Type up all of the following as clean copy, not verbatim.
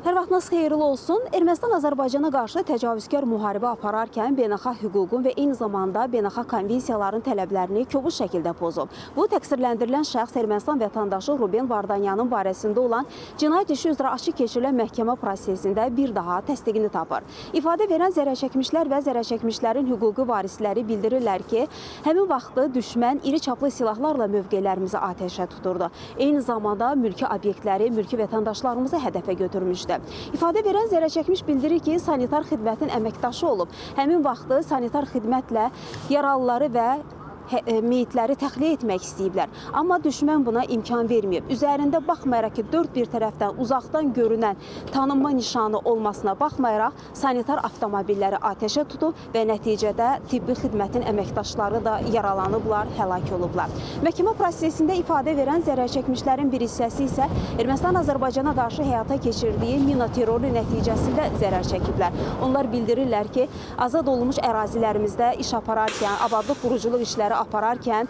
Hər vaxtınız xeyirli olsun. Ermənistan Azərbaycana qarşı təcavüzkar müharibə apararkən beynəlxalq hüququn və eyni zamanda beynəlxalq konvensiyaların tələblərini kobud şəkildə pozub. Bu təqsirləndirilən şəxs Ermənistan vətəndaşı Ruben Vardanyanın barəsində olan cinayət işi üzrə açıq keçirilən məhkəmə prosesində bir daha təsdiqini tapır. İfadə verən zərərçəkmişlər və zərərçəkmişlərin hüquqi varisləri bildirirlər ki, həmin vaxtı düşmən iri çaplı silahlarla mövqelərimizi atəşə tuturdu. Eyni zamanda mülki obyektləri, mülki vətəndaşlarımızı hədəfə götürmüşdü. İfadə verən zərərçəkmiş bildirir ki, sanitar xidmətin əməkdaşı olub. Həmin vaxtı sanitar xidmətlə yaralıları və meyitləri təxliyə etmək istəyiblər. Amma düşmən buna imkan verməyib. Üzərində baxmayaraq ki, dörd bir tərəfdən uzaqdan görünən tanınma nişanı olmasına baxmayaraq sanitar avtomobilləri atəşə tutub və nəticədə tibbi xidmətin əməkdaşları da yaralanıblar, həlak olublar. Məhkəmə prosesində ifadə verən zərərçəkmişlərin bir hissəsi isə Ermənistan Azərbaycana qarşı həyata keçirdiyi mina terroru nəticəsində zərər çəkiblər. Onlar bildirirlər ki, azad olunmuş ərazilərimizdə iş apararkən, abadlıq quruculuq işləri apararkən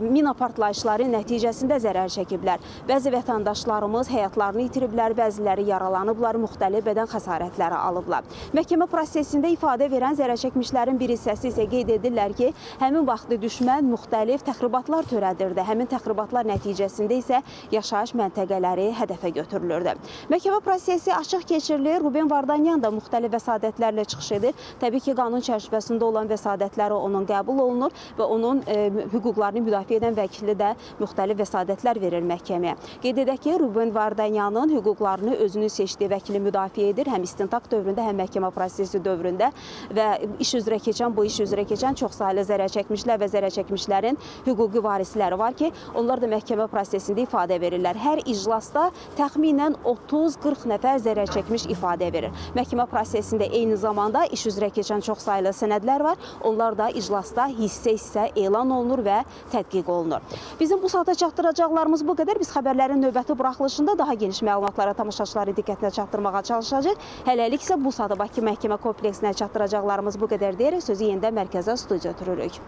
mina partlayışları nəticəsində zərər çəkiblər. Bəzi vətəndaşlarımız həyatlarını itiriblər, bəziləri yaralanıblar, müxtəlif bədən xəsarətləri alıblar. Məhkəmə prosesində ifadə verən zərərçəkmişlərin bir hissəsi isə qeyd edirlər ki, həmin vaxtı düşmən müxtəlif təxribatlar törədirdi. Həmin təxribatlar nəticəsində isə yaşayış məntəqələri hədəfə götürülürdü. Məhkəmə prosesi açıq keçirilir. Ruben Vardanyan da müxtəlif vəsadətlərlə çıxış edir. Təbii ki, qanun çərçivəsində olan vəsadətləri onun qəbul olunur və onun hüquqlarını müdafiə edən vəkili də müxtəlif vəsadətlər verir məhkəməyə. Qeyd edək ki, Ruben Vardanyanın hüquqlarını özünün seçdiyi vəkili müdafiə edir, həm istintaq dövründə, həm məhkəmə prosesi dövründə və bu iş üzrə keçən çoxsaylı zərərçəkmişlər və zərərçəkmişlərin hüquqi varisləri var ki, onlar da məhkəmə prosesində ifadə verirlər. Hər iclasda təxminən 30-40 nəfər zərərçəkmiş ifadə verir. Məhkəmə prosesində eyni zamanda iş üzrə keçən çoxsaylı sənədlər var. Onlar da iclasda hissə-hissə elan olunur və tədqiq olunur. Bizim bu saata çatdıracaqlarımız bu qədər. Biz xəbərlərin növbəti buraxılışında daha geniş məlumatlara tamaşaçıları diqqətinə çatdırmağa çalışacağıq. Hələlik isə bu saata Bakı məhkəmə kompleksinə çatdıracaqlarımız bu qədər deyərək sözü yenidən mərkəzə studiya ötürürük.